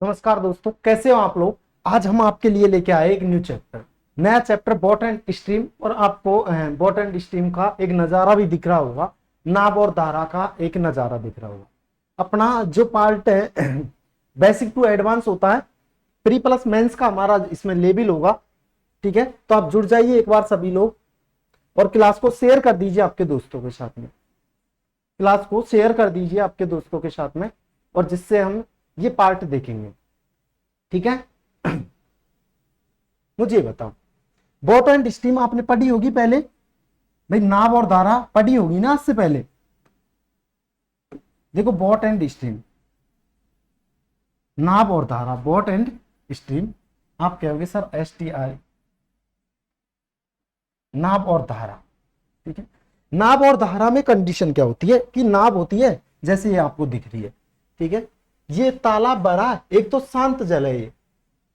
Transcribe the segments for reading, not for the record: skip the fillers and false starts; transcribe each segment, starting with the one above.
नमस्कार दोस्तों, कैसे हो आप लोग। आज हम आपके लिए लेके आए एक न्यू चैप्टर, नया चैप्टर बॉट एंड स्ट्रीम। और आपको बॉट एंड स्ट्रीम का एक नज़ारा भी दिख रहा होगा, नाब और धारा का एक नज़ारा दिख रहा होगा। अपना जो पार्ट है बेसिक टू एडवांस होता है, प्री प्लस मेंस का हमारा इसमें लेवल होगा। ठीक है, तो आप जुड़ जाइए एक बार सभी लोग, और क्लास को शेयर कर दीजिए आपके दोस्तों के साथ में। क्लास को शेयर कर दीजिए आपके दोस्तों के साथ में, और जिससे हम ये पार्ट देखेंगे। ठीक है, मुझे बताओ, बॉट एंड स्ट्रीम आपने पढ़ी होगी पहले भाई, नाब और धारा पढ़ी होगी ना इससे पहले। देखो बॉट एंड स्ट्रीम, नाब और धारा, बॉट एंड स्ट्रीम। आप कहोगे सर STI, नाब और धारा। ठीक है, नाब और धारा में कंडीशन क्या होती है कि नाब होती है जैसे ये आपको दिख रही है। ठीक है, ये तालाब भरा, एक तो शांत जल है, ये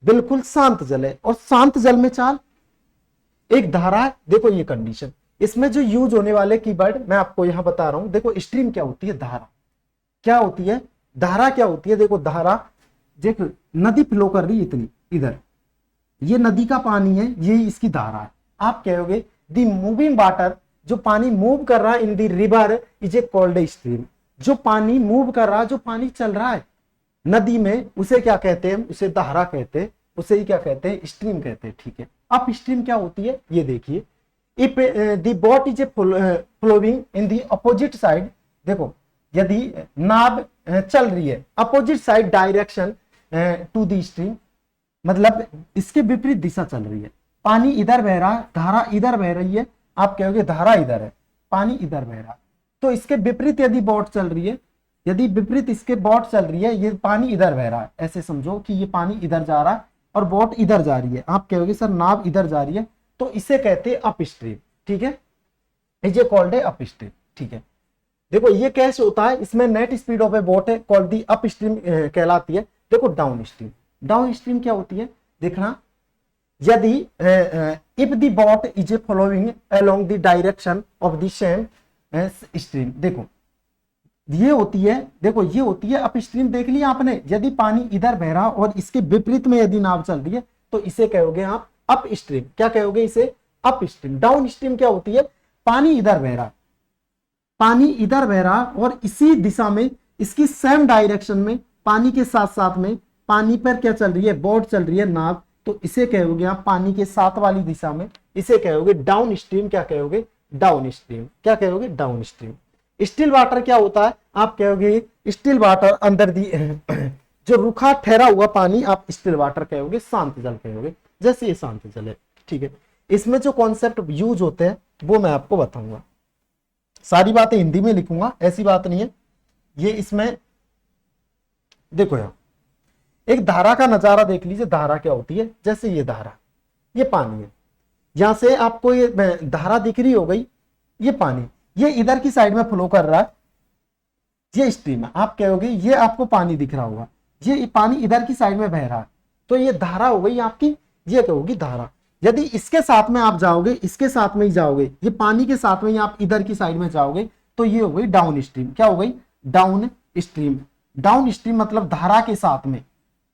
बिल्कुल शांत जल है, और शांत जल में चाल एक धारा है। देखो ये कंडीशन, इसमें जो यूज होने वाले कीवर्ड मैं आपको यहां बता रहा हूं। देखो स्ट्रीम क्या होती है, धारा क्या होती है, धारा क्या होती है। देखो धारा, देखो नदी फ्लो कर रही है इतनी, इधर ये नदी का पानी है, ये इसकी धारा है। आप कहोगे द मूविंग वाटर, जो पानी मूव कर रहा है in the river is a called stream. जो पानी मूव कर रहा है, जो पानी चल रहा है नदी में, उसे क्या कहते हैं, उसे धारा कहते हैं, उसे ही क्या कहते हैं, स्ट्रीम कहते हैं। ठीक है, अब स्ट्रीम क्या होती है ये देखिए। If the boat is a flowing in the opposite side, देखो यदि नाव चल रही है opposite side direction to the stream, मतलब इसके विपरीत दिशा चल रही है। पानी इधर बह रहा है, धारा इधर बह रही है। आप कहोगे धारा इधर है, पानी इधर बह रहा है, तो इसके विपरीत यदि बोट चल रही है, यदि विपरीत इसके बोट चल रही है, ये पानी इधर बह रहा है, ऐसे समझो कि ये पानी इधर जा रहा है और बोट इधर जा रही है। आप कहोगे सर नाव इधर जा रही है, तो इसे कहते हैं अप स्ट्रीम। ठीक है, is a called a up stream. ठीक है, देखो ये कैसे होता है, इसमें net speed of a boat है कॉल्ड दी अप स्ट्रीम कहलाती है। देखो डाउन स्ट्रीम, डाउन स्ट्रीम क्या होती है देखना, यदि if the boat is A following along the direction of the same stream. देखो ये होती है, देखो ये होती है अप स्ट्रीम, देख लिया आपने। यदि पानी इधर बह रहा और इसके विपरीत में यदि नाव चल रही है, तो इसे कहोगे आप अप स्ट्रीम। क्या कहोगे इसे, अप स्ट्रीम। डाउन स्ट्रीम क्या होती है, पानी इधर बह रहा, पानी इधर बह रहा और इसी दिशा में, इसकी सेम डायरेक्शन में, पानी के साथ साथ में, पानी पर क्या चल रही है, बोट चल रही है, नाव, तो इसे कहोगे आप पानी के साथ वाली दिशा में, इसे कहोगे डाउन स्ट्रीम। क्या कहोगे, डाउन स्ट्रीम। क्या कहोगे, डाउन स्ट्रीम। स्टिल वाटर क्या होता है, आप कहोगे स्टिल वाटर अंदर दी जो रुखा ठहरा हुआ पानी, आप स्टिल वाटर कहोगे, शांत जल कहोगे, जैसे ये शांत जल है। ठीक है, इसमें जो कॉन्सेप्ट यूज होते हैं वो मैं आपको बताऊंगा। सारी बातें हिंदी में लिखूंगा, ऐसी बात नहीं है। ये इसमें देखो यार, एक धारा का नजारा देख लीजिए। धारा क्या होती है, जैसे ये धारा, ये पानी है, यहां से आपको ये धारा दिख रही हो गई, ये पानी ये इधर की साइड में फ्लो कर रहा है, ये स्ट्रीम है। आप कहोगे ये आपको पानी दिख रहा होगा, ये पानी इधर की साइड में बह रहा है, तो ये धारा हो गई आपकी, ये कहोगी धारा। यदि इसके साथ में आप जाओगे, इसके साथ में ही जाओगे, ये पानी के साथ में ही आप इधर की साइड में जाओगे, तो ये हो गई डाउन स्ट्रीम। क्या हो गई, डाउन स्ट्रीम। डाउन स्ट्रीम मतलब धारा के साथ में।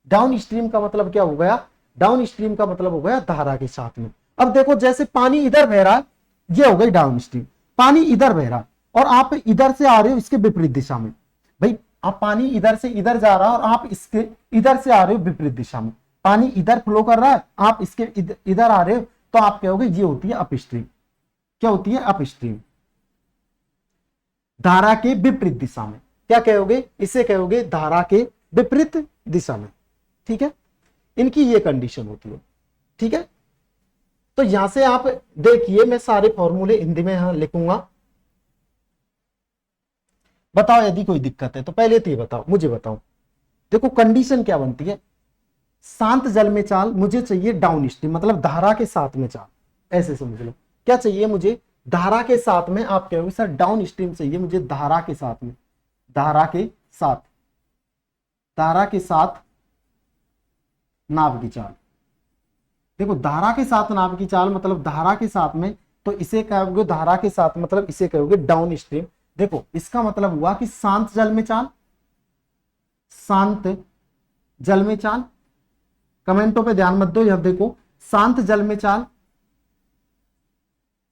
डाउन स्ट्रीम का मतलब क्या हो गया, डाउन स्ट्रीम का मतलब हो गया धारा के साथ में। अब देखो जैसे पानी इधर बह रहा है, ये हो गई डाउन स्ट्रीम। पानी इधर बह रहा और आप इधर से आ रहे हो इसके विपरीत दिशा में, भाई आप पानी इधर से इधर जा रहा है और आप इसके इधर से आ रहे हो विपरीत दिशा में। पानी इधर फ्लो कर रहा है, आप इसके इधर आ रहे हो, तो आप कहोगे ये होती है अप स्ट्रीम। क्या होती है, अप स्ट्रीम, धारा के विपरीत दिशा में। क्या कहोगे, इसे कहोगे धारा के विपरीत दिशा में। ठीक है, इनकी ये कंडीशन होती है। ठीक है, तो यहां से आप देखिए, मैं सारे फॉर्मूले हिंदी में यहां लिखूंगा। बताओ यदि कोई दिक्कत है तो पहले तो ये बताओ, मुझे बताओ। देखो कंडीशन क्या बनती है, शांत जल में चाल मुझे चाहिए डाउन स्ट्रीम, मतलब धारा के साथ में चाल, ऐसे समझ लो। क्या चाहिए मुझे, धारा के साथ में। आप कहोगे सर डाउन स्ट्रीम चाहिए मुझे धारा के साथ में, धारा के साथ, धारा के साथ नाव की चाल। देखो धारा के साथ नाव की चाल मतलब धारा के साथ में, तो इसे कहोगे धारा के साथ मतलब इसे कहोगे डाउन स्ट्रीम। देखो इसका मतलब हुआ कि शांत जल में चाल, शांत जल में चाल, कमेंटों पे ध्यान मत दो, यह देखो शांत जल में चाल।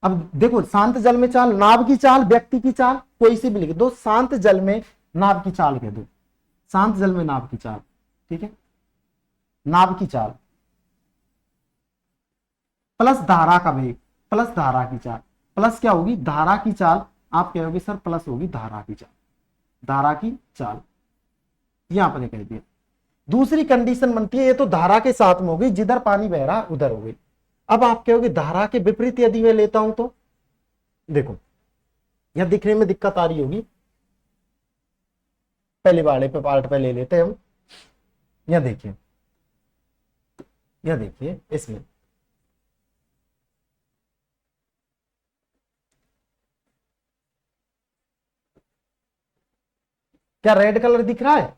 अब देखो शांत जल में चाल, नाव की चाल, व्यक्ति की चाल, कोई सी भी लिख दो, शांत जल में नाव की चाल कह दो, शांत जल में नाव की चाल, ठीक है, नाव की चाल प्लस धारा का वेग प्लस धारा की चाल, प्लस क्या होगी धारा की चाल, आप कहोगे सर प्लस होगी धारा की चाल, धारा की चाल, यहां पर कह दिया। दूसरी कंडीशन बनती है, ये तो धारा के साथ में होगी, जिधर पानी बह रहा उधर हो गई। अब आप कहोगे धारा के विपरीत यदि मैं लेता हूं तो देखो यह दिखने में दिक्कत आ रही होगी, पहले वाले पे पार्ट पे ले लेते हैं हम। यह देखिए, यह देखिए इसमें क्या रेड कलर दिख रहा है,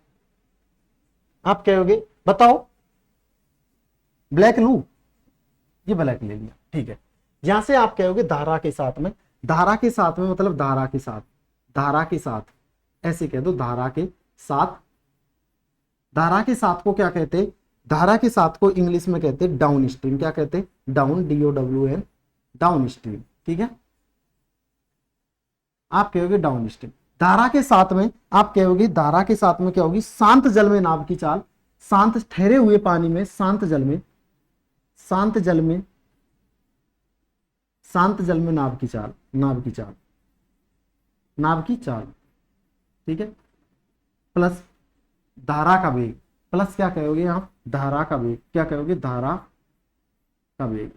आप कहोगे बताओ ब्लैक लू, ये ब्लैक ले लिया, ठीक है। यहां से आप कहोगे धारा के साथ में, धारा के साथ में मतलब धारा के साथ, धारा के साथ ऐसे कह दो, धारा के साथ, धारा के साथ को क्या कहते हैं, धारा के साथ को इंग्लिश में कहते हैं डाउन स्ट्रीम, क्या कहते हैं डाउन, DOWN, डाउन स्ट्रीम, ठीक है। आप कहोगे डाउन स्ट्रीम, धारा के साथ में आप कहोगे, धारा के साथ में क्या होगी शांत जल में नाव की चाल, शांत ठहरे हुए पानी में, शांत जल में, शांत जल में, शांत जल में नाव की चाल, नाव की चाल, नाव की चाल, ठीक है, प्लस धारा का वेग, प्लस क्या कहोगे आप धारा का वेग, क्या कहोगे धारा का वेग,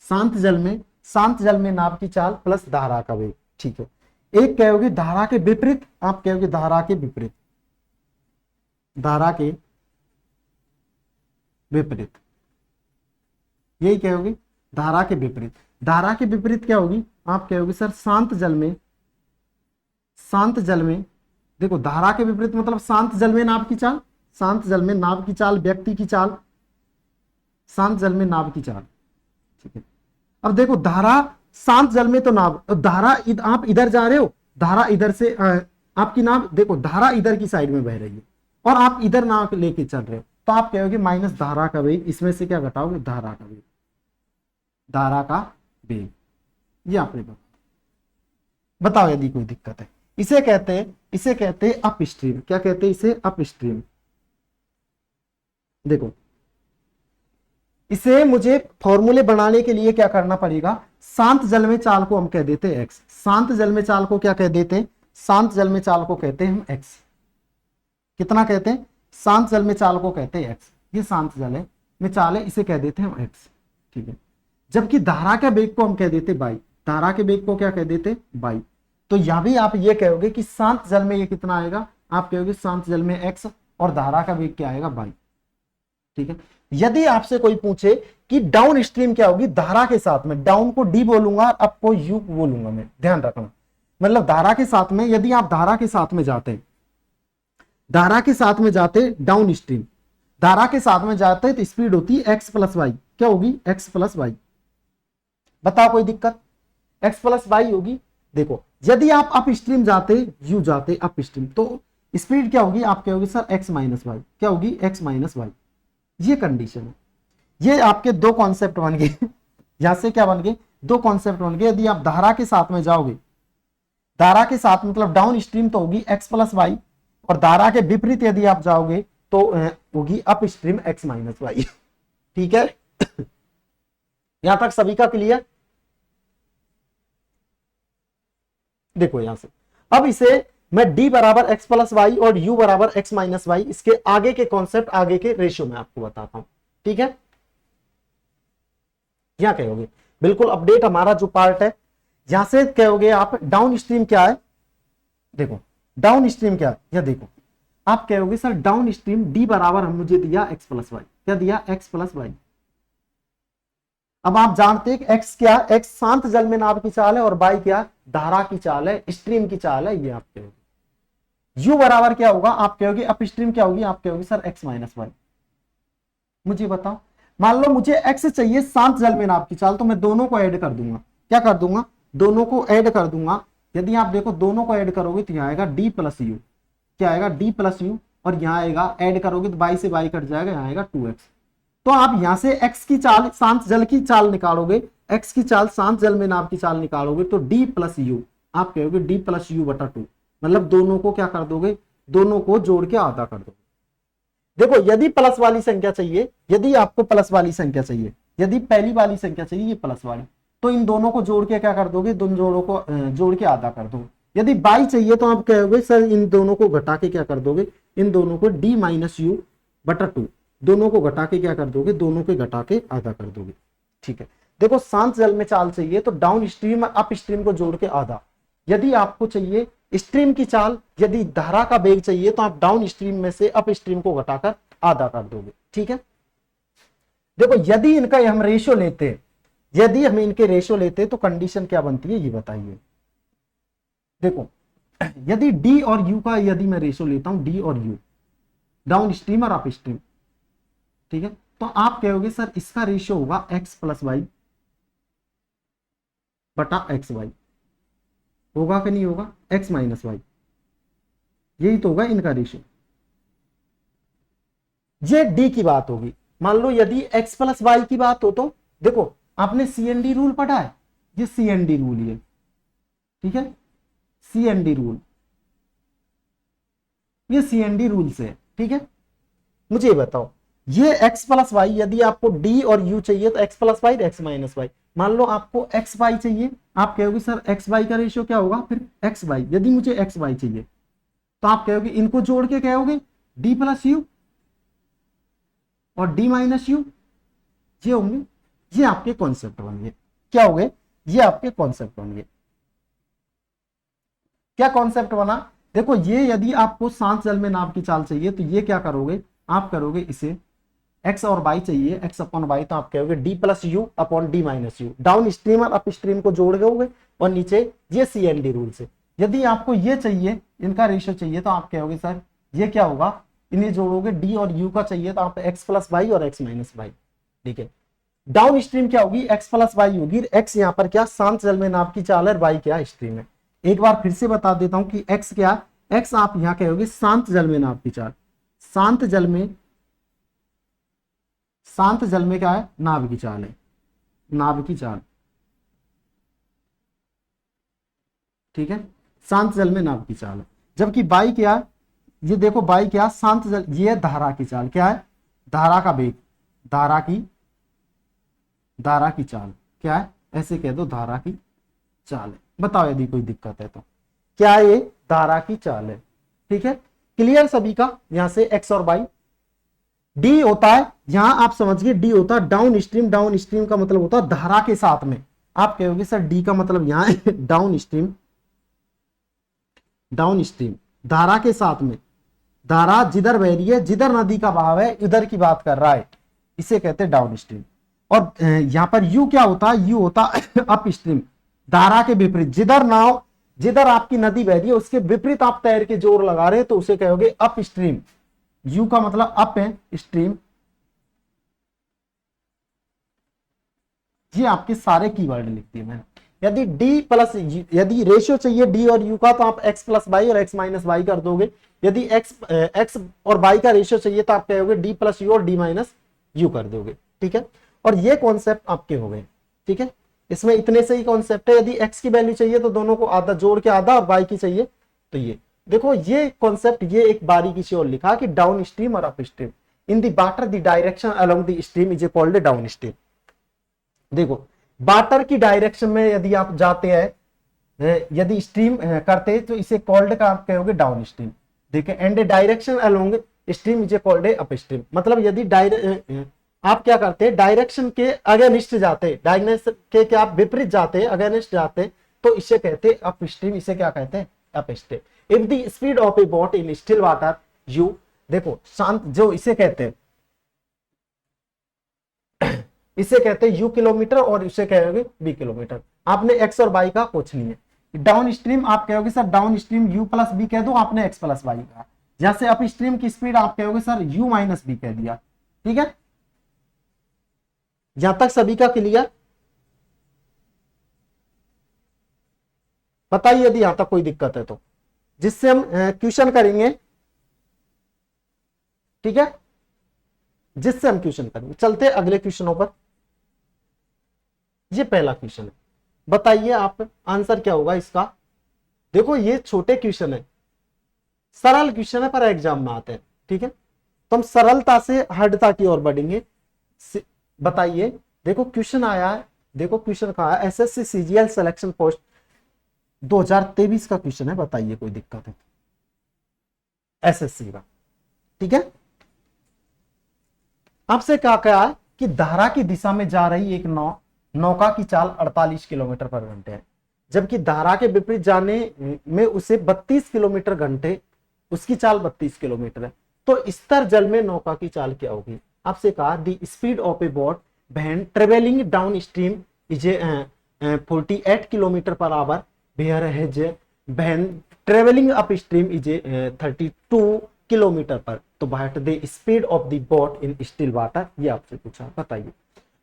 शांत जल में, शांत जल में नाव की चाल प्लस धारा का वेग, ठीक है। एक कहोगे धारा के विपरीत, आप कहोगे धारा के विपरीत, धारा के विपरीत, यही कहोगे धारा के विपरीत। धारा के विपरीत क्या होगी, आप कहोगे सर शांत जल में, शांत जल में, देखो धारा के विपरीत मतलब शांत जल में नाव की चाल, शांत जल में नाव की चाल, व्यक्ति की चाल, शांत जल में नाव की चाल, ठीक है। अब देखो धारा शांत जल में तो नाव, धारा आप इधर जा रहे हो, धारा इधर से आपकी नाव, देखो धारा इधर की साइड में बह रही है और आप इधर नाव लेके चल रहे हो, तो आप कहोगे माइनस धारा का वेग, इसमें से क्या घटाओगे धारा का वेग, धारा का वेग, ये आपने बताओ यदि कोई दिक्कत है। इसे कहते हैं, इसे कहते हैं अप स्ट्रीम, क्या कहते हैं इसे अप स्ट्रीम। देखो इसे मुझे फॉर्मूले बनाने के लिए क्या करना पड़ेगा, शांत जल में चाल को हम कह देते हैं एक्स, शांत जल में चाल को क्या कह देते हैं, शांत जल में चाल को कहते हैं हम एक्स, कितना कहते हैं शांत जल में चाल को कहते हैं एक्स, ये शांत जल है में चाल है, इसे कह देते हैं हम एक्स, ठीक है। जबकि धारा के वेग को हम कह देते बाई, धारा के वेग को क्या कह देते बाई, तो यहां भी आप ये कहोगे कि शांत जल में ये कितना आएगा, आप कहोगे शांत जल में एक्स और धारा का वेग क्या आएगा बाई, ठीक है। यदि आपसे कोई पूछे कि डाउन स्ट्रीम क्या होगी धारा के साथ में, डाउन को डी बोलूंगा, अप को यू बोलूंगा मैं, ध्यान रखना, मतलब धारा के साथ में, यदि आप धारा के साथ में जाते, धारा के साथ में जाते डाउन स्ट्रीम, धारा के साथ में जाते तो स्पीड होती है एक्स प्लस वाई, क्या होगी एक्स प्लस वाई, बताओ कोई दिक्कत, एक्स प्लस वाई होगी। देखो यदि आप अप स्ट्रीम जाते, यू जाते अप स्ट्रीम, तो स्पीड क्या होगी, आप कहोगे सर एक्स माइनस वाई, क्या होगी एक्स माइनस वाई, ये कंडीशन है। ये आपके दो कॉन्सेप्ट बन गए यहां से क्या बन गए, दो कॉन्सेप्ट बन गए। यदि आप धारा के साथ में जाओगे, धारा के साथ मतलब डाउन स्ट्रीम तो होगी एक्स प्लस वाई, और धारा के विपरीत यदि आप जाओगे तो होगी upstream x minus y, ठीक है। यहां तक सभी का क्लियर। देखो यहां से अब इसे मैं d बराबर एक्स प्लस वाई और u बराबर एक्स माइनस वाई, इसके आगे के कॉन्सेप्ट, आगे के रेशियो में आपको बताता हूं, ठीक है। यहां कहोगे बिल्कुल अपडेट हमारा जो पार्ट है, यहां से कहोगे आप डाउन स्ट्रीम क्या है, देखो डाउन स्ट्रीम क्या है, यह देखो आप कहोगे सर डाउन स्ट्रीम d बराबर हम मुझे दिया एक्स प्लस वाई, क्या दिया एक्स प्लस वाई। अब आप जानते हैं कि x क्या, x शांत जल में नाव की चाल है और y क्या धारा की चाल है, स्ट्रीम की चाल है, ये आप कहोगे। u बराबर क्या होगा, आप कहोगे अप स्ट्रीम क्या होगी, आप कहोगे सर x माइनस वाई। मुझे बताओ, मान लो मुझे x चाहिए शांत जल में नाव की चाल, तो मैं दोनों को ऐड कर दूंगा, क्या कर दूंगा दोनों को ऐड कर दूंगा। यदि आप देखो दोनों को ऐड करोगे तो यहां आएगा d प्लस यू, क्या आएगा डी प्लस यू, और यहाँ आएगा ऐड करोगे तो बाई से बाई कट जाएगा, यहाँ आएगा 2x। तो आप यहां से x की चाल, शांत जल की चाल निकालोगे, x की चाल शांत जल में नाव की चाल निकालोगे तो d प्लस यू, आप कहोगे d प्लस यू बटा 2, मतलब दोनों को क्या कर दोगे, दोनों को जोड़ के आधा कर दोगे। देखो यदि प्लस वाली संख्या चाहिए, यदि आपको प्लस वाली संख्या चाहिए, यदि पहली वाली संख्या चाहिए ये प्लस वाली, तो इन दोनों को जोड़ के क्या कर दोगे, दोनों जोड़ों को जोड़ के आधा कर दोगे। यदि बाई चाहिए तो आप कहोगे सर इन दोनों को घटा के क्या कर दोगे, इन दोनों को d माइनस यू बटा 2, दोनों को घटा के क्या कर दोगे, दोनों के घटा के आधा कर दोगे। ठीक है, देखो शांत जल में चाल चाहिए तो डाउन स्ट्रीम और अप स्ट्रीम को जोड़ के आधा। यदि आपको चाहिए स्ट्रीम की चाल, यदि धारा का वेग चाहिए तो आप डाउन स्ट्रीम में से अप स्ट्रीम को घटाकर आधा कर दोगे। ठीक है, देखो यदि इनका हम रेशियो लेते, यदि हम इनके रेशियो लेते तो कंडीशन क्या बनती है ये बताइए। देखो यदि डी और यू का यदि मैं रेशियो लेता हूं, डी और यू, डाउन स्ट्रीम और अप स्ट्रीम, ठीक है, तो आप कहोगे सर इसका रेशियो होगा x प्लस वाई बटा एक्स वाई, होगा कि नहीं होगा, x माइनस वाई, यही तो होगा इनका रेशियो। ये d की बात होगी। मान लो यदि x प्लस वाई की बात हो तो देखो आपने CND रूल पढ़ा है, ये CND रूल है, ठीक है, CND रूल, ये CND रूल से है। ठीक है, मुझे ये बताओ ये x प्लस वाई, यदि आपको d और u चाहिए तो x plus y x minus y. मान लो आपको x वाई चाहिए, आप कहोगे सर x वाई का रेशियो क्या होगा, फिर x वाई, यदि मुझे x वाई चाहिए तो आप कहोगे इनको जोड़ के कहोगे d प्लस यू और d माइनस यू, ये होंगे, ये आपके कॉन्सेप्ट बन गए। क्या हो गए, ये आपके कॉन्सेप्ट बन गए। क्या कॉन्सेप्ट बना, देखो ये यदि आपको शांत जल में नाव की चाल चाहिए तो ये क्या करोगे, आप करोगे इसे x और y चाहिए, x अपॉन y, तो आप कहोगे d plus you upon d minus you, down stream और अप स्ट्रीम को जोड़ दोगे और नीचे ये CND रूल से। यदि आपको ये चाहिए, इनका रेशियो चाहिए, तो आप कहोगे सर ये क्या होगा, इन्हें जोड़ोगे, d और u का चाहिए तो आप x प्लस वाई और x माइनस वाई। ठीक है, डाउन स्ट्रीम क्या होगी, x प्लस वाई होगी, x यहाँ पर क्या शांत जल में नाव की चाल है, y क्या स्ट्रीम है। एक बार फिर से बता देता हूं कि x क्या, x आप यहां कहोगे शांत जल में नाव की चाल, शांत जल में, शांत जल में क्या है, नाव की चाल है, नाव की चाल। ठीक है, शांत जल में नाव की चाल है। जबकि बाई क्या, ये देखो बाई क्या, शांत जल, ये धारा की चाल, क्या है, धारा का वेग, धारा की चाल क्या है, ऐसे कह दो धारा की चाल है। बताओ यदि कोई दिक्कत है तो, क्या ये धारा की चाल है। ठीक है, क्लियर सभी का, यहां से x और y। डी होता है, यहां आप समझिए डी होता है डाउन स्ट्रीम, डाउन स्ट्रीम का मतलब होता है धारा के साथ में। आप कहोगे सर डी का मतलब यहां है डाउन स्ट्रीम, डाउन स्ट्रीम धारा के साथ में, धारा जिधर बह रही है, जिधर नदी का बहाव है उधर की बात कर रहा है, इसे कहते हैं डाउन स्ट्रीम। और यहां पर यू क्या होता है, यू होता है अप स्ट्रीम, धारा के विपरीत, जिधर नाव, जिधर आपकी नदी बह रही है उसके विपरीत आप तैर के जोर लगा रहे हैं तो उसे कहोगे अप स्ट्रीम। यू का मतलब अप है, स्ट्रीम। ये आपके सारे कीवर्ड लिखती है मैंने। यदि डी प्लस, यदि रेशियो चाहिए डी और यू का तो आप x प्लस वाई और x माइनस वाई कर दोगे। यदि x और y का रेशियो चाहिए तो आप कहोगे डी प्लस यू और डी माइनस यू कर दोगे। ठीक है, और ये कॉन्सेप्ट आपके हो गए। ठीक है, इसमें इतने से ही कॉन्सेप्ट है। यदि x की वैल्यू चाहिए तो दोनों को आधा जोड़ के आधा, और y की चाहिए तो ये देखो, ये कॉन्सेप्ट, ये एक बारीकी से और लिखा कि डाउन स्ट्रीम और up stream in the water the direction along the stream is called down stream. देखो वाटर की डायरेक्शन में यदि आप जाते हैं, यदि स्ट्रीम करते तो इसे कॉल्ड का आप कहोगे डाउन स्ट्रीम। देखिए, and direction along stream is called up stream. मतलब यदि आप क्या करते हैं, डायरेक्शन के अगेंस्ट जाते, डायरेक्शन के क्या आप विपरीत जाते, अगेंस्ट जाते, तो इसे कहते हैं अप स्ट्रीम। इसे क्या कहते हैं, up stream. If the speed of a boat in still water you, देखो शांत, जो इसे कहते हैं, इसे कहते हैं यू किलोमीटर और इसे कहोगे बी किलोमीटर। आपने एक्स और वाई का कुछ नहीं है। डाउन स्ट्रीम आप कहोगे sir downstream u plus b कह दो, आपने एक्स प्लस वाई कहा। जैसे अप स्ट्रीम की स्पीड आप कहोगे सर यू माइनस बी कह दिया। ठीक है, यहां तक सभी का क्लियर। बताइए यदि यहां तक कोई दिक्कत है तो, जिससे हम क्वेश्चन करेंगे ठीक है, जिससे हम क्वेश्चन करेंगे। चलते अगले क्वेश्चनों पर। ये पहला क्वेश्चन है, बताइए आप आंसर क्या होगा इसका। देखो ये छोटे क्वेश्चन है, सरल क्वेश्चन है, पर एग्जाम में आते हैं। ठीक है, तो हम सरलता से हार्डता की ओर बढ़ेंगे। बताइए, देखो क्वेश्चन आया है, देखो क्वेश्चन कहा है एसएससी सीजीएल सिलेक्शन पोस्ट 2023 का क्वेश्चन है। बताइए कोई दिक्कत है एसएससी का। ठीक है, आपसे क्या कहा है कि धारा की दिशा में जा रही एक नौका की चाल 48 किलोमीटर पर घंटे है, जबकि धारा के विपरीत जाने में उसे 32 किलोमीटर घंटे, उसकी चाल 32 किलोमीटर है। तो स्तर जल में नौका की चाल क्या होगी। आपसे कहा the speed of a boat when travelling downstream is 48 kilometre per hour, whereas when travelling upstream is 32 kilometre per. तो what the speed of the boat in still water, ये आपसे पूछा। बताइए,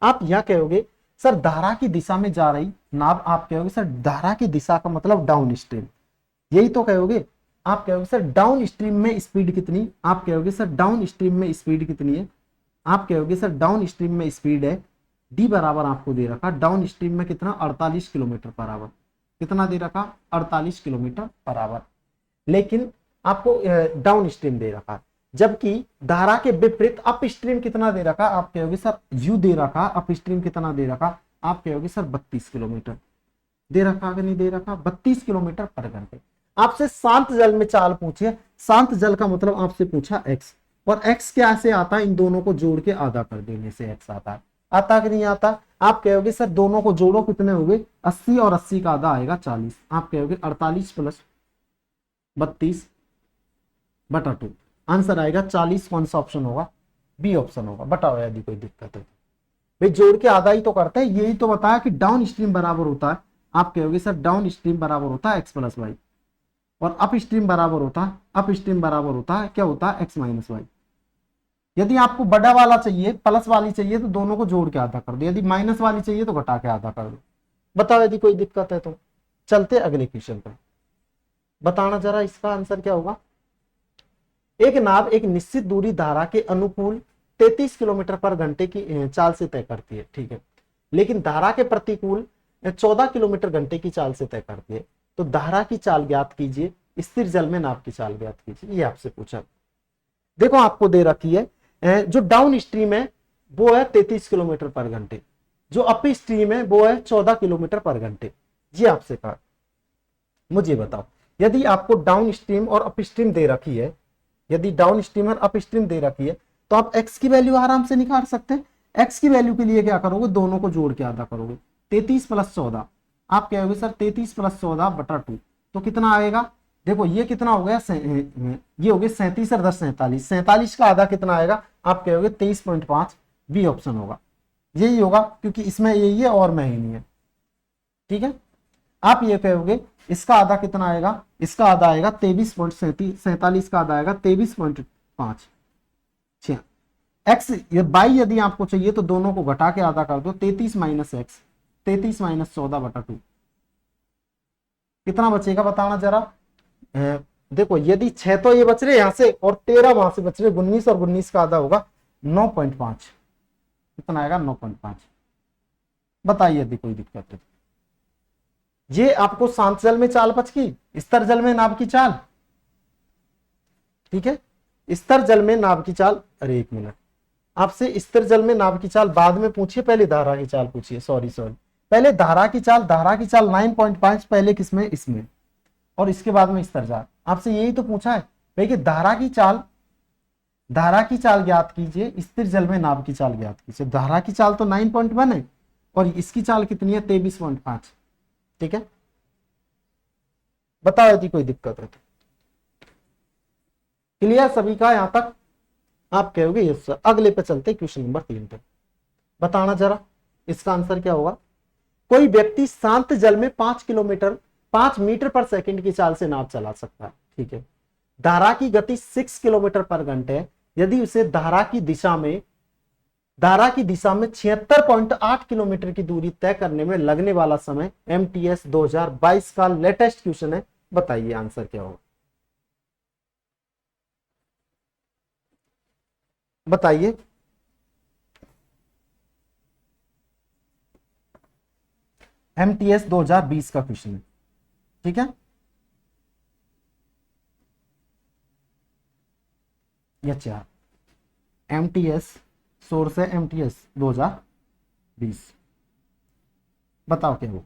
आप यह कहोगे sir धारा की दिशा में जा रही नाव, आप कहोगे सर धारा की दिशा का मतलब डाउन स्ट्रीम, यही तो कहोगे। आप कहोगे सर डाउन स्ट्रीम में स्पीड कितनी, आप कहोगे सर डाउन स्ट्रीम में स्पीड कितनी है, आप कहोगे सर डाउन स्ट्रीम में स्पीड है डी बराबर आपको दे रखा डाउन स्ट्रीम में कितना 48 किलोमीटर पर आवर, कितना दे रखा 48 किलोमीटर पर आवर। लेकिन आपको डाउन स्ट्रीम दे रखा, जबकि धारा के विपरीत अप स्ट्रीम कितना दे रखा, आप कहोगे सर यू दे रखा, अप स्ट्रीम कितना दे रखा, आप कहोगे सर 32 किलोमीटर दे रखा कि नहीं दे रखा, 32 किलोमीटर पर घंटे। आपसे शांत जल में चाल पूछिए, शांत जल का मतलब आपसे पूछा एक्स, और एक्स क्या से आता है, इन दोनों को जोड़ के आधा कर देने से एक्स आता है, आता कि नहीं आता। आप कहोगे सर दोनों को जोड़ो कितने हो गए 80, और 80 का आधा आएगा 40, आप कहोगे 48 प्लस 32 बटा 2, आंसर आएगा 40। कौन सा ऑप्शन होगा, बी ऑप्शन होगा। बताओ यदि कोई दिक्कत है भाई, जोड़ के आधा ही तो करते हैं, यही तो बताया कि डाउन स्ट्रीम बराबर होता है। आप कहोगे सर डाउन स्ट्रीम बराबर होता है एक्स प्लस वाई, और अप स्ट्रीम बराबर होता है, अप स्ट्रीम बराबर होता है क्या होता है एक्स माइनस वाई। यदि आपको बड़ा वाला चाहिए प्लस वाली चाहिए तो दोनों को जोड़ के आधा कर दो, यदि माइनस वाली चाहिए तो घटा के आधा कर दो। बताओ यदि कोई दिक्कत है तो। चलते अगले क्वेश्चन पर, बताना जरा इसका आंसर क्या होगा। एक नाव एक निश्चित दूरी धारा के अनुकूल 33 किलोमीटर पर घंटे की चाल से तय करती है, ठीक है, लेकिन धारा के प्रतिकूल 14 किलोमीटर घंटे की चाल से तय करती है। तो धारा की चाल ज्ञात कीजिए, स्थिर जल में नाव की चाल ज्ञात कीजिए, ये आपसे पूछा। देखो आपको दे रखी है जो डाउन स्ट्रीम है वो है 33 किलोमीटर पर घंटे, जो अप स्ट्रीम है वो है 14 किलोमीटर पर घंटे। ये आपसे कहा, मुझे बताओ यदि आपको डाउन स्ट्रीम और अप स्ट्रीम दे रखी है, यदि डाउन स्ट्रीम और अप स्ट्रीम दे रखी है तो आप एक्स की वैल्यू आराम से निकाल सकते हैं। एक्स की वैल्यू के लिए क्या करोगे, दोनों को जोड़ के आधा करोगे, 33 प्लस 14, आप कहोगे सर 33 प्लस 14 बटा 2, तो कितना आएगा। देखो ये कितना हो गया, ये हो गया 37 और 10 47, 47 का आधा कितना आएगा, आप कहोगे 23.5, बी ऑप्शन होगा, यही होगा क्योंकि इसमें यही है और में ही नहीं है। ठीक है, आप ये कहोगे इसका आधा कितना आएगा, इसका आधा आएगा 23.47 का आधा आएगा 23.5। एक्स बाई यदि आपको चाहिए तो दोनों को घटा के आधा कर दो, 33 माइनस एक्स, 33 माइनस 14 बटा 2, कितना बचेगा बताना जरा। देखो यदि 6 तो ये बच रहे यहां से और 13 वहां से बच रहे, 19 और 19 का आधा होगा 9.5, कितना आएगा 9.5। बताइए यदि कोई दिक्कत है। ये आपको शांत जल में चाल बच गई, स्तर जल में नाव की चाल, ठीक है, स्तर जल में नाव की चाल। अरे एक मिनट, आपसे स्तर जल में नाव की चाल बाद में पूछिए, पहले धारा की चाल पूछिए, सॉरी पहले धारा की चाल, धारा की चाल 9.5 पहले किसमें, इसमें, और इसके बाद में स्तर जाल। आपसे यही तो पूछा है भाई कि धारा की चाल ज्ञात कीजिए, स्थिर जल में नाव की चाल ज्ञात कीजिए। धारा की चाल तो 9.1 है और इसकी चाल कितनी है 23.5। ठीक है, बताओ यदि कोई दिक्कत है तो। क्लियर सभी का यहां तक, आप कहोगे यस सर। अगले पे चलते क्वेश्चन नंबर 3 पे, बताना जरा इसका आंसर क्या होगा। कोई व्यक्ति शांत जल में 5 मीटर पर सेकंड की चाल से नाव चला सकता है, ठीक है, धारा की गति 6 किलोमीटर पर घंटे है, यदि उसे धारा की दिशा में 76.8 किलोमीटर की दूरी तय करने में लगने वाला समय MTS 2022 का लेटेस्ट क्वेश्चन है। बताइए आंसर क्या होगा। बताइए MTS 2020 का क्वेश्चन है, ठीक है। ये 4 MTS सोर्स है, MTS 2020, बताओ क्या वो।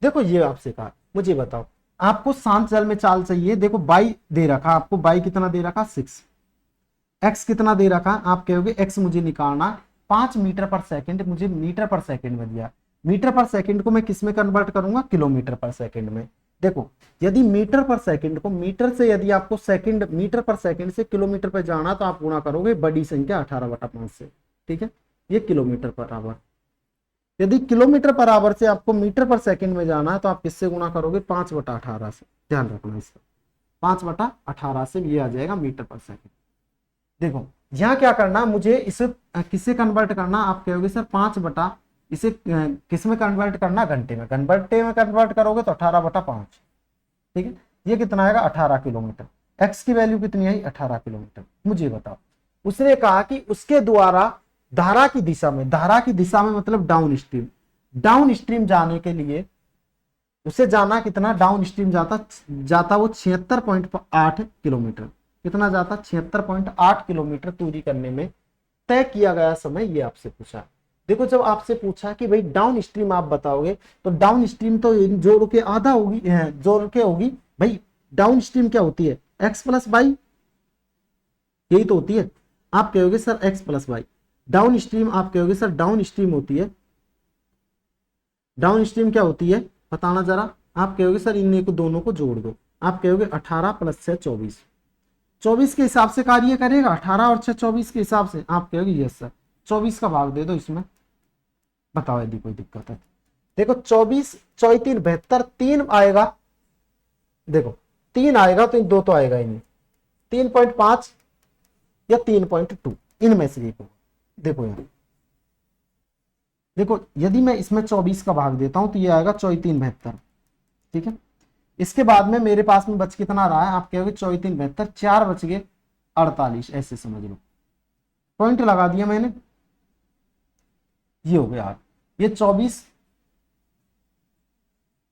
देखो ये आपसे कहा, मुझे बताओ आपको शांत जल में चाल चाहिए। देखो बाई दे रखा आपको, बाई कितना दे रखा 6, एक्स कितना दे रखा, आप कहोगे एक्स मुझे निकालना 5 मीटर पर सेकंड, मुझे मीटर पर सेकंड में दिया। मीटर पर सेकंड को मैं किस में कन्वर्ट करूंगा, किलोमीटर पर सेकंड में। देखो यदि मीटर पर सेकंड को मीटर से, यदि आपको सेकंड मीटर पर सेकंड से किलोमीटर पर जाना तो आप गुणा करोगे बड़ी संख्या 18/5 से, ठीक है। ये किलोमीटर पर आवर। यदि किलोमीटर पर आवर से आपको मीटर पर सेकंड में जाना है तो आप किससे गुणा करोगे, 5/18 से। ध्यान रखना इसका, 5/18 से ये आ जाएगा मीटर पर सेकंड। देखो यहां क्या करना, मुझे इसे किससे कन्वर्ट करना, आप कहोगे सर 5 इसे किस में कन्वर्ट करना, घंटे में। घंटे में कन्वर्ट करोगे तो 18/5, ठीक है। ये कितना आएगा 18 किलोमीटर। एक्स की वैल्यू कितनी आई 18 किलोमीटर। मुझे बताओ, उसने कहा कि उसके द्वारा धारा की दिशा में, धारा की दिशा में मतलब डाउन स्ट्रीम, डाउन स्ट्रीम जाने के लिए उसे जाना कितना, डाउन स्ट्रीम जाता वो 76.8 किलोमीटर। कितना जाता, 76.8 किलोमीटर दूरी करने में तय किया गया समय ये आपसे पूछा। देखो जब आपसे पूछा कि भाई डाउन स्ट्रीम आप बताओगे, तो डाउन स्ट्रीम तो जोड़ के आधा होगी, जोड़ के होगी भाई। डाउन स्ट्रीम क्या होती है, एक्स प्लस वाई, यही तो होती है। आप कहोगे sir x plus y. Downstream आप कहोगे सर डाउन स्ट्रीम होती है, डाउन स्ट्रीम क्या होती है बताना जरा। आप कहोगे सर इन दोनों को जोड़ दो, आप कहोगे 18 + 6 24, 24 के हिसाब से कार्य करेगा, 18 और 6 24 के हिसाब से। आप कहोगे यस सर, 24 का भाग दे दो इसमें, बताओ यदि कोई दिक्कत है। देखो 24 चौई 3 72, 3 आएगा, देखो 3 आएगा तो इन दो तो आएगा ही नहीं, 3.5 या 3.2 इनमें से एक। देखो यहाँ देखो, यदि मैं इसमें 24 का भाग देता हूं तो ये आएगा चौई 3 72, ठीक है। इसके बाद में मेरे पास में बच कितना रहा है, आप कहोगे चौई 3 72, 4 बच गए 48, ऐसे समझ लो। पॉइंट लगा दिया मैंने, ये हो गया। ये 24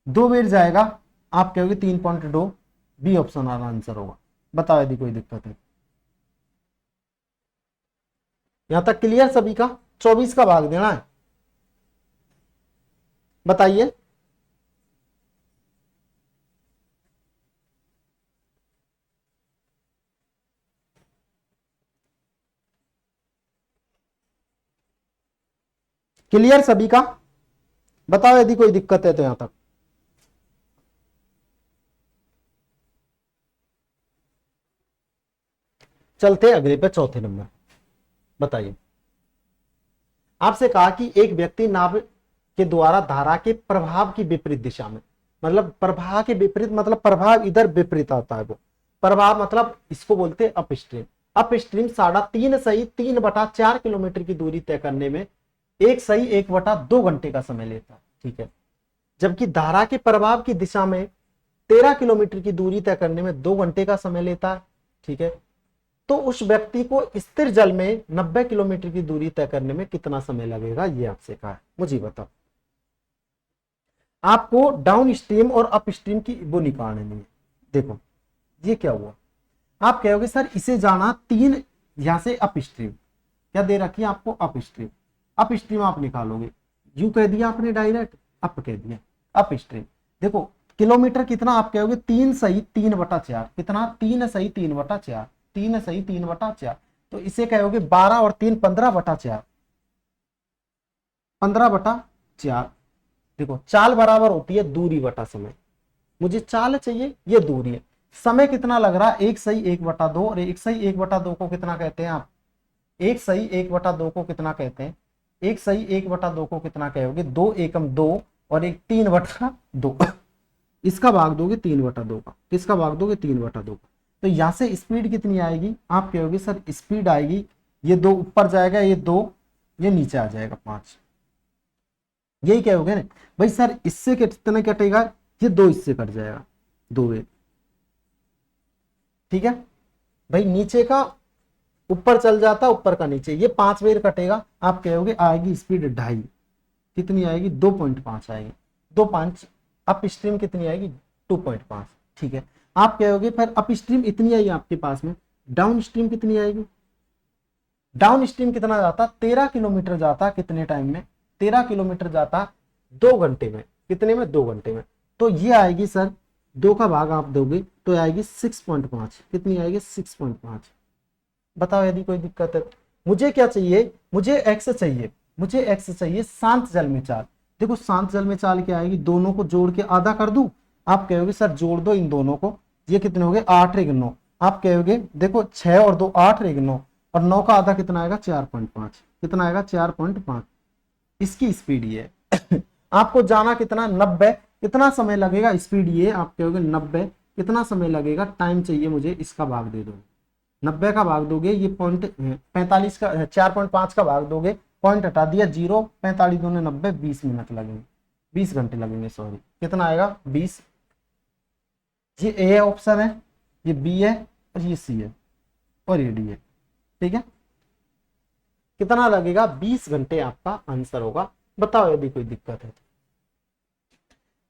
दो बेर जाएगा, आप कहोगे 3.2, बी ऑप्शन वाला आंसर होगा। बताओ यदि कोई दिक्कत है। यहां तक क्लियर सभी का, 24 का भाग देना है, बताइए। क्लियर सभी का, बताओ यदि कोई दिक्कत है तो यहां तक। चलते अगले पे, चौथे नंबर, बताइए। आपसे कहा कि एक व्यक्ति नाव के द्वारा धारा के प्रभाव की विपरीत दिशा में, मतलब प्रवाह के विपरीत मतलब प्रभाव इधर विपरीत आता है, वो प्रभाव मतलब इसको बोलते हैं अपस्ट्रीम। अपस्ट्रीम 3.5 सही 3/4 किलोमीटर की दूरी तय करने में 1 घंटे का समय लेता है, ठीक है। जबकि धारा के प्रभाव की दिशा में 13 किलोमीटर की दूरी तय करने में 2 घंटे का समय लेता है, ठीक है। तो उस व्यक्ति को स्थिर जल में 90 किलोमीटर की दूरी तय करने में कितना समय लगेगा, ये आपसे कहा है, मुझे बताओ। आपको डाउन स्ट्रीम और अप स्ट्रीम की वो निकालनी है। देखो ये क्या हुआ, आप कहोगे सर इसे जाना 3, यहां से अप स्ट्रीम क्या दे रखी है आपको, अप स्ट्रीम। अप स्ट्रीम आप निकालोगे, यू कह दिया आपने डायरेक्ट, अप कह दिया, अप स्ट्रीम। देखो किलोमीटर कितना, आप कहोगे 3 सही 3/4, कितना 3 सही 3/4, 3 सही 3/4, तो इसे कहोगे 12 और 3 15/4, 15/4। देखो चाल बराबर होती है दूरी बटा समय, मुझे चाल चाहिए, ये दूरी है। समय कितना लग रहा है, 1 सही 1/2, और 1 सही 1/2 को कितना कहते हैं आप, 1 सही 1/2 को कितना कहते हैं, 1 सही 1/2 को कितना कहोगे, 2 एकम 2 और 1 3/2, इसका भाग दोगे 3/2 का, किसका भाग दोगे 3/2 का। तो यहां से स्पीड कितनी आएगी, आप कहोगे सर स्पीड आएगी, ये 2 ऊपर जाएगा, ये 2 ये नीचे आ जाएगा 5, यही कहोगे ना भाई सर इससे कितना कटेगा, ये 2 इससे कट जाएगा, 2 ठीक है भाई। नीचे का ऊपर चल जाता, ऊपर का नीचे, ये 5 बेर कटेगा, आप कहोगे आएगी स्पीड 2.5, कितनी आएगी 2.5 आएगी, 2.5। अप स्ट्रीम कितनी आएगी 2.5, ठीक है। आप कहोगे फिर अप स्ट्रीम इतनी आई आपके पास में, डाउन स्ट्रीम कितनी आएगी, डाउन स्ट्रीम कितना जाता, 13 किलोमीटर जाता, कितने टाइम में, 13 किलोमीटर जाता 2 घंटे में, कितने में 2 घंटे में। तो ये आएगी सर, 2 का भाग आप दोगे तो आएगी 6.5, कितनी आएगी 6.5। बताओ यदि कोई दिक्कत है। मुझे क्या चाहिए, मुझे एक्स चाहिए, मुझे एक्स चाहिए शांत जल में चाल। देखो शांत जल में चाल क्या आएगी, दोनों को जोड़ के आधा कर दूं, आप कहोगे सर जोड़ दो इन दोनों को, ये कितने हो गए 8 × 9, आप कहोगे देखो 6 और 2 8 × 9, और 9 का आधा कितना आएगा 4.5, कितना आएगा 4.5। इसकी स्पीड ये है। आपको जाना कितना 90, कितना समय लगेगा, स्पीड ये आप कहोगे 90, कितना समय लगेगा, टाइम चाहिए मुझे, इसका भाग दे दो, 90 का भाग दोगे, ये 45 का 4.5 का भाग दोगे, पॉइंट हटा दिया 0, 45 दूने 90, 20 मिनट लगेंगे, 20 घंटे लगेंगे, सॉरी कितना आएगा 20। ये ए ऑप्शन है, ये बी है, और ये सी है, और ये डी है, ठीक है। कितना लगेगा 20 घंटे आपका आंसर होगा। बताओ यदि कोई दिक्कत है तो।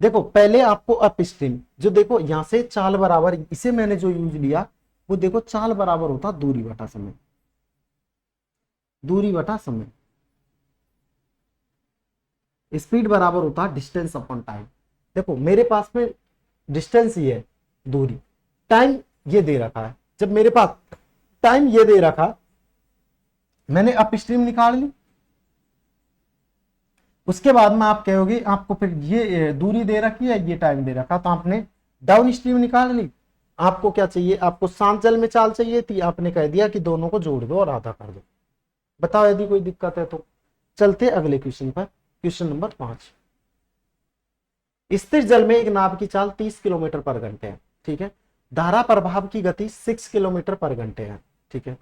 देखो पहले आपको अप स्ट्रीम, जो देखो यहां से चाल बराबर, इसे मैंने जो यूज लिया वो देखो चाल बराबर होता दूरी बटा समय, दूरी बटा समय, स्पीड बराबर होता डिस्टेंस अपॉन टाइम। देखो मेरे पास में डिस्टेंस ये है, दूरी, टाइम ये दे रखा है, जब मेरे पास टाइम ये दे रखा, मैंने अप स्ट्रीम निकाल ली, उसके बाद में आप कहोगे आपको फिर ये दूरी दे रखी है, ये टाइम दे रखा, तो आपने डाउन स्ट्रीम निकाल ली। आपको क्या चाहिए, आपको शांत जल में चाल चाहिए थी, आपने कह दिया कि दोनों को जोड़ दो और आधा कर दो। बताओ यदि कोई दिक्कत है तो। चलते अगले क्वेश्चन पर, क्वेश्चन नंबर 5। स्थिर जल में एक नाव की चाल 30 किलोमीटर पर घंटे है, ठीक है। धारा प्रभाव की गति 6 किलोमीटर पर घंटे है, ठीक है।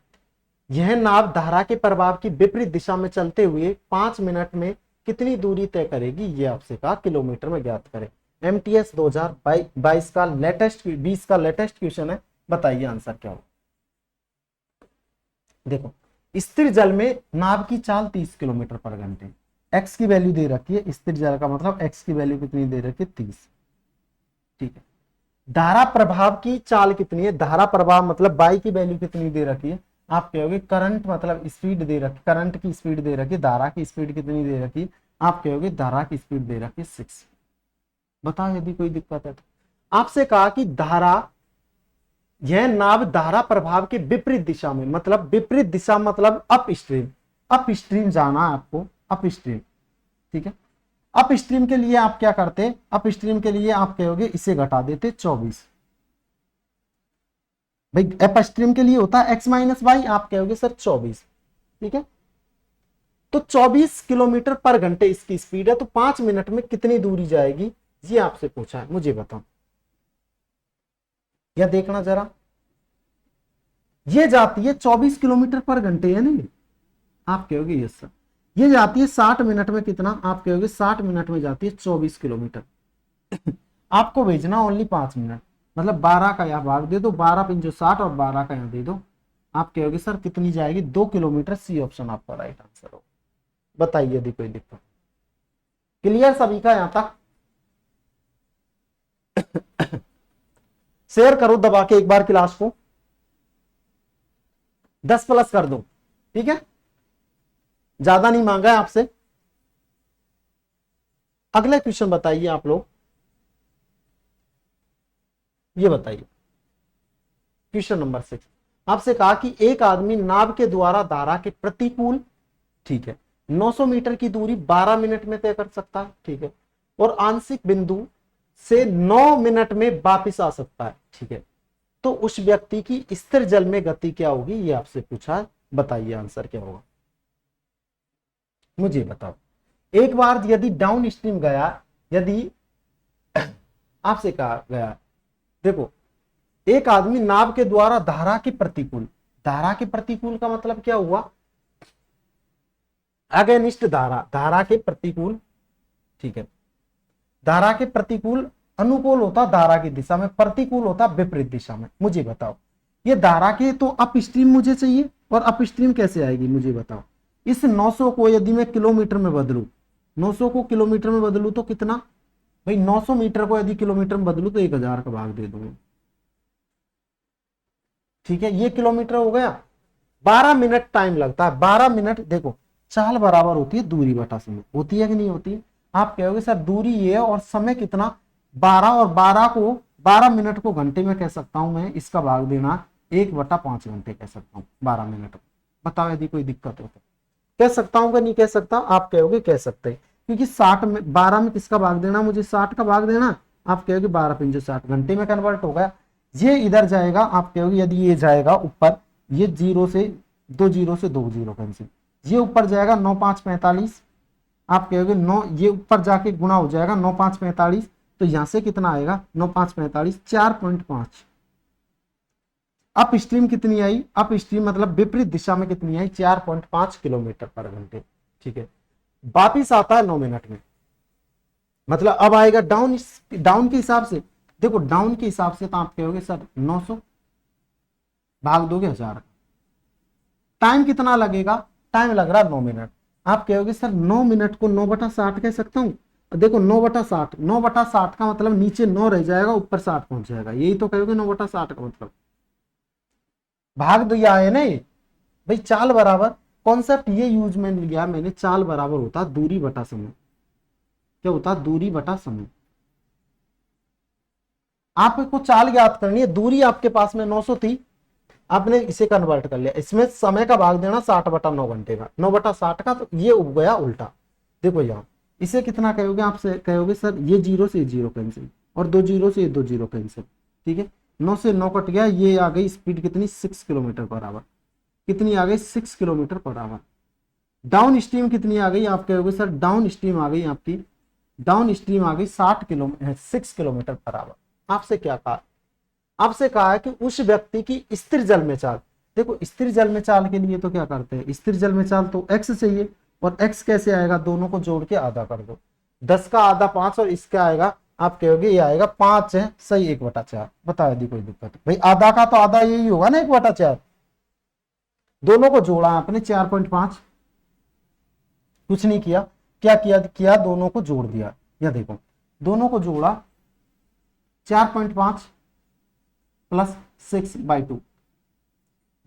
यह नाव धारा के प्रभाव की विपरीत दिशा में चलते हुए 5 मिनट में कितनी दूरी तय करेगी, ये आपसे कहा किलोमीटर में ज्ञात करें। MTS 2022 का लेटेस्ट 20 का लेटेस्ट क्वेश्चन है, बताइए आंसर क्या हो। देखो स्थिर जल में नाव की चाल 30 किलोमीटर पर घंटे, एक्स की वैल्यू दे रखी है, स्थिर जल का मतलब एक्स की वैल्यू कितनी दे रखी है 30, ठीक है। धारा प्रभाव की चाल कितनी है, धारा प्रभाव मतलब बाई की वैल्यू कितनी दे रखी है, आप कहोगे करंट मतलब स्पीड दे रखी, करंट की स्पीड दे रखी, धारा की स्पीड कितनी दे रखी, आप कहोगे धारा की स्पीड दे रखी 6। बताओ यदि कोई दिक्कत है तो। आपसे कहा कि धारा, यह नाव धारा प्रभाव के विपरीत दिशा में, मतलब विपरीत दिशा मतलब अप स्ट्रीम, अप स्ट्रीम जाना है आपको, अप स्ट्रीम, ठीक है। अप स्ट्रीम के लिए आप क्या करते, अप स्ट्रीम के लिए आप कहोगे इसे घटा देते 24, भाई अप स्ट्रीम के लिए होता है x - y, आप कहोगे सर 24, ठीक है। तो 24 किलोमीटर पर घंटे इसकी स्पीड है, तो 5 मिनट में कितनी दूरी जाएगी, ये आपसे पूछा है, मुझे बताओ। या देखना जरा, ये जाती है 24 किलोमीटर पर घंटे है नहीं, आप कहोगे यस सर। ये जाती है 60 मिनट में कितना, आप कहोगे 60 मिनट में जाती है 24 किलोमीटर। आपको भेजना ओनली 5 मिनट, मतलब 12 का यहाँ भाग दे दो, 12 × 60 और 12 का यहाँ दे दो, आप कहोगे सर कितनी जाएगी 2 किलोमीटर। सी ऑप्शन आपका राइट आंसर हो। बताइए यदि कोई दिक्कत। क्लियर सभी का यहां तक। शेयर करो दबा के एक बार क्लास को, 10+ कर दो, ठीक है, ज्यादा नहीं मांगा है आपसे। अगला क्वेश्चन बताइए आप लोग, ये बताइए क्वेश्चन नंबर 6। आपसे कहा कि एक आदमी नाव के द्वारा धारा के प्रतिकूल, ठीक है, 900 मीटर की दूरी 12 मिनट में तय कर सकता है, ठीक है, और आंशिक बिंदु से 9 मिनट में वापिस आ सकता है, ठीक है। तो उस व्यक्ति की स्थिर जल में गति क्या होगी, ये आपसे पूछा है, बताइए आंसर क्या होगा, मुझे बताओ। एक बार यदि डाउन स्ट्रीम गया, यदि आपसे कहा गया, देखो एक आदमी नाव के द्वारा धारा के प्रतिकूल, धारा के प्रतिकूल का मतलब क्या हुआ, अगेंस्ट धारा, धारा के प्रतिकूल, ठीक है। धारा के प्रतिकूल अनुकूल होता धारा की दिशा में, प्रतिकूल होता विपरीत दिशा में। मुझे बताओ, ये धारा के तो अप स्ट्रीम मुझे चाहिए, और अपस्ट्रीम कैसे आएगी मुझे बताओ। इस 900 को यदि मैं किलोमीटर में बदलूं, 900 को किलोमीटर में बदलूं तो कितना भाई, 900 मीटर को यदि किलोमीटर में बदलूं तो 1000 का भाग दे दूंगा। ठीक है, ये किलोमीटर हो गया। 12 मिनट टाइम लगता है, 12 मिनट। देखो चाल बराबर होती है दूरी बटा समय, होती है कि नहीं होती है। आप कहोगे सर दूरी ये है और समय कितना 12, और 12 मिनट को घंटे में कह सकता हूं मैं, इसका भाग देना 1/5 घंटे कह सकता हूं 12 मिनट को। बताओ यदि कोई दिक्कत हो तो कह सकता हूं कि नहीं कह सकता। आप कहोगे कह सकते हैं, क्योंकि 60 में 12 में किसका भाग देना, मुझे 60 का भाग देना। आप कहोगे 12 5 60 घंटे में कन्वर्ट हो गया। ये इधर जाएगा, आप कहोगे यदि ये जाएगा ऊपर, ये 0 से 2 0 से 2 0 कैंसिल, ये ऊपर जाएगा 9 5 45। आप कहोगे 9, ये ऊपर जाके गुणा हो जाएगा 9 5 45, तो यहां से कितना आएगा 9 5 45 4.5। अप स्ट्रीम कितनी आई, अप स्ट्रीम मतलब विपरीत दिशा में कितनी आई 4.5 किलोमीटर पर घंटे। ठीक है, वापिस आता है 9 मिनट में, मतलब अब आएगा डाउन, डाउन के हिसाब से। देखो डाउन के हिसाब से तो आप कहोगे सर 900 भाग दोगे 1000, टाइम कितना लगेगा, टाइम लग रहा है 9 मिनट। आप कहोगे सर 9 मिनट को 9/60 कह सकता हूं। देखो 9/60, 9/60 का मतलब नीचे 9 रह जाएगा, ऊपर 60 पहुंच जाएगा, यही तो कहोगे 9/60 का मतलब। भाग दिया है ना ये भाई, चाल बराबर, कॉन्सेप्ट ये यूज में लिया मैंने, चाल बराबर होता दूरी बटा समय। क्या होता, दूरी बटा समय। आपको चाल ज्ञात करनी है, दूरी आपके पास में 900 थी, आपने इसे कन्वर्ट कर लिया, इसमें समय का भाग देना 60/9 घंटे का, 9/60 का, तो ये उग गया उल्टा। देखो यहाँ इसे कितना कहोगे, आपसे कहोगे सर ये 0 से 0 कैंसिल, और 2 0 से 2 0 कैंसिल। ठीक है, 9 से 9 कट गया, ये आ गई स्पीड कितनी 6 किलोमीटर पर आवर। कितनी आ गई 6 kilometre per our. Down stream कितनी आ गई, आप कहोगे सर डाउन स्ट्रीम आ गई आपकी, डाउन स्ट्रीम आ गई 6 किलोमीटर पर आवर। आपसे क्या कहा, आपसे कहा है कि उस व्यक्ति की स्थिर जल में चाल। देखो स्थिर जल में चाल के लिए तो क्या करते हैं, स्थिर जल में चाल तो x चाहिए, और x कैसे आएगा, दोनों को जोड़ के आधा कर दो, 10 का आधा 5, और इसका आएगा, आप कहोगे ये आएगा 5 है सही 1/4। बता यदि कोई दिक्कत भाई, आधा का तो आधा यही होगा ना 1/4, दोनों को जोड़ा आपने 4.5, कुछ नहीं किया, क्या किया दोनों को जोड़ दिया। या देखो दोनों को जोड़ा 4.5 प्लस 6/2,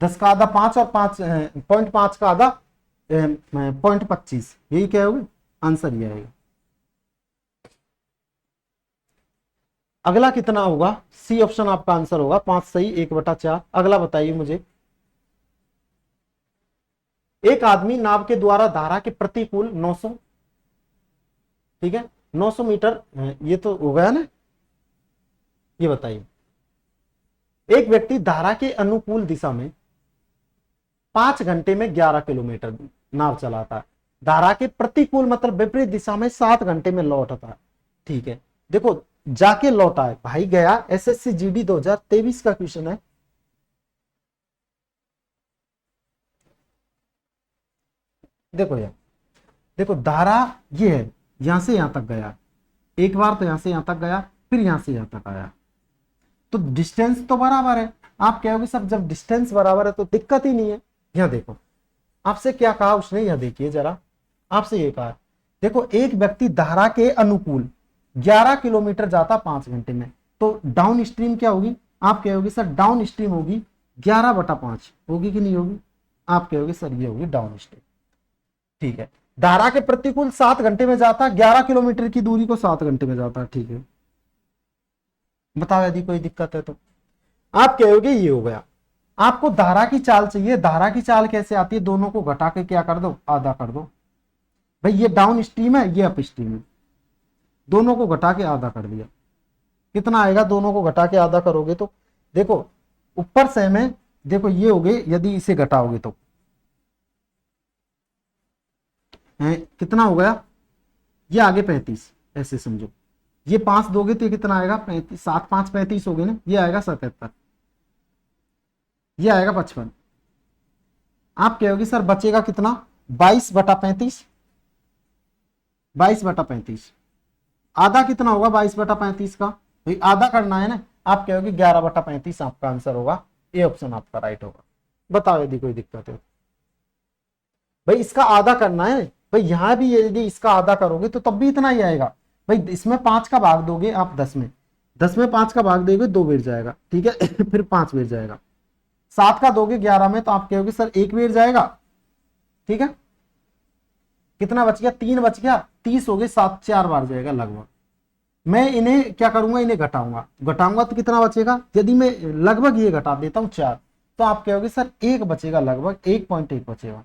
10 का आधा 5 और 5.5 का आधा 0.25, यही क्या होगा आंसर ये आएगा। अगला कितना होगा, सी ऑप्शन आपका आंसर होगा 5 सही 1/4। अगला बताइए मुझे, एक आदमी नाव के द्वारा धारा के प्रतिकूल 900, ठीक है 900 मीटर, ये तो हो गया ना, ये बताइए एक व्यक्ति धारा के अनुकूल दिशा में 5 घंटे में 11 किलोमीटर नाव चलाता है, धारा के प्रतिकूल मतलब विपरीत दिशा में 7 घंटे में लौटता है। ठीक है, देखो जाके लौटा है भाई, गया एसएससी जीडी 2023 का क्वेश्चन है। देखो यार, देखो धारा ये है, यहां से यहां तक गया, एक बार तो यहां से यहां तक गया, फिर यहां से यहां तक आया, तो डिस्टेंस तो बराबर है। आप कहोगे सब जब डिस्टेंस बराबर है तो दिक्कत ही नहीं है। यहां देखो आपसे क्या कहा उसने, यह देखिए जरा, आपसे ये कहा देखो एक व्यक्ति धारा के अनुकूल 11 किलोमीटर जाता 5 घंटे में, तो डाउन स्ट्रीम क्या होगी, आप कहोगे सर डाउन स्ट्रीम होगी 11/5, होगी कि नहीं होगी, आप कहोगे सर ये होगी डाउन स्ट्रीम। ठीक है, धारा के प्रतिकूल 7 घंटे में जाता, 11 किलोमीटर की दूरी को 7 घंटे में जाता। ठीक है, बताओ यदि कोई दिक्कत है तो। आप कहोगे ये हो गया, आपको धारा की चाल चाहिए, धारा की चाल कैसे आती है, दोनों को घटा के क्या कर दो आधा कर दो। भाई ये डाउन स्ट्रीम है ये अप स्ट्रीम है, दोनों को घटा के आधा कर दिया, कितना आएगा, दोनों को घटा के आधा करोगे तो देखो ऊपर से में, देखो ये हो गए, यदि इसे घटाओगे तो कितना हो गया, ये आगे 35, ऐसे समझो, ये 5 दोगे तो ये कितना आएगा 35, 7 5 35 हो गए ना, ये आएगा 77, ये आएगा 55। आप कहोगे सर बचेगा कितना 22/35, 22/35, आधा कितना होगा 22/35 का, भाई आधा करना है ना, आप कहोगे 11/35 आपका आंसर होगा, ए ऑप्शन आपका राइट होगा। बताओ यदि कोई दिक्कत है। भाई इसका आधा करना है भाई, यहां भी यदि इसका आधा करोगे तो तब भी इतना ही आएगा भाई। इसमें 5 का भाग दोगे आप 10 में, 10 में 5 का भाग दोगे 2 बैठ जाएगा, ठीक है फिर 5 बैठ जाएगा। 7 का दोगे 11 में तो आप कहोगे सर 1 बैठ जाएगा, ठीक है। कितना बच गया, 3 बच गया, 30 हो गए, 7 4 बार जाएगा लगभग। मैं इन्हें क्या करूंगा, इन्हें घटाऊंगा, घटाऊंगा तो कितना बचेगा, यदि मैं लगभग ये घटा देता हूं 4 तो आप कहोगे सर 1 बचेगा, लगभग 1.1 बचेगा।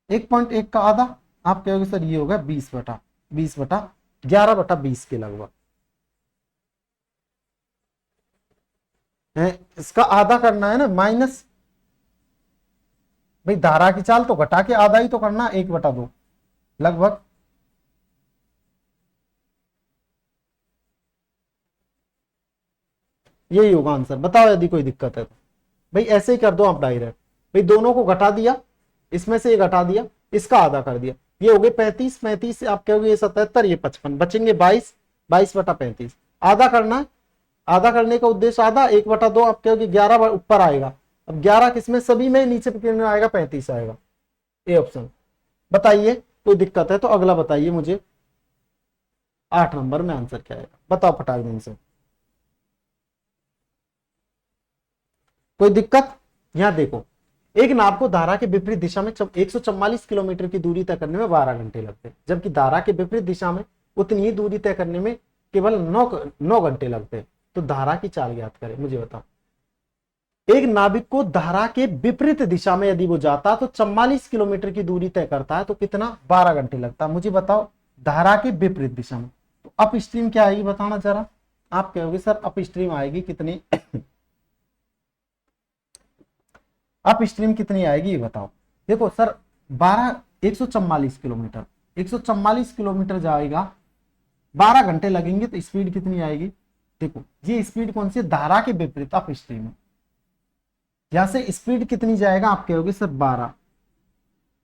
1.1 का आधा आप कहोगे सर ये होगा 20/11/20 के लगभग है। इसका आधा करना है ना, माइनस भाई धारा की चाल तो घटा के आधा ही तो करना, 1/2 लगभग। यही होगा आंसर, बताओ यदि कोई दिक्कत है तो। भाई ऐसे ही कर दो आप डायरेक्ट, भाई दोनों को घटा दिया, इसमें से ये घटा दिया, इसका आधा कर दिया, ये हो गए 35, 35 से आप कहोगे ये 77, ये 55, बचेंगे 22, 22/35। आधा करना है, आधा करने का उद्देश्य आधा, 1/2 आप कहोगे 11 ऊपर आएगा। अब 11 किसमें, सभी में, नीचे कितने आएगा, 35 आएगा, ये ऑप्शन। बताइए कोई दिक्कत है तो अगला बताइए मुझे, 8 नंबर में आंसर क्या आएगा, बताओ फटाक दिन से। कोई दिक्कत, यहां देखो, एक नाव को धारा के विपरीत दिशा में 144 किलोमीटर की दूरी तय करने में 12 घंटे लगते हैं, जबकि धारा के विपरीत दिशा में उतनी ही दूरी तय करने में केवल 9 घंटे लगते हैं। तो धारा की चाल ज्ञात करें, मुझे बताओ। एक नाविक को धारा के विपरीत दिशा में यदि वो जाता तो 44 किलोमीटर की दूरी तय करता है, तो कितना, 12 घंटे लगता है। मुझे बताओ धारा के विपरीत दिशा में, तो अप स्ट्रीम क्या आएगी बताना जरा। आप कहोगे सर अप स्ट्रीम आएगी कितनी अप स्ट्रीम कितनी आएगी ये बताओ। देखो सर 144 किलोमीटर, 144 किलोमीटर जाएगा, 12 घंटे लगेंगे, तो स्पीड कितनी आएगी। देखो ये स्पीड कौन सी है, धारा के विपरीत अप स्ट्रीम है, यहां से स्पीड कितनी जाएगा, आप कहोगे सर 12,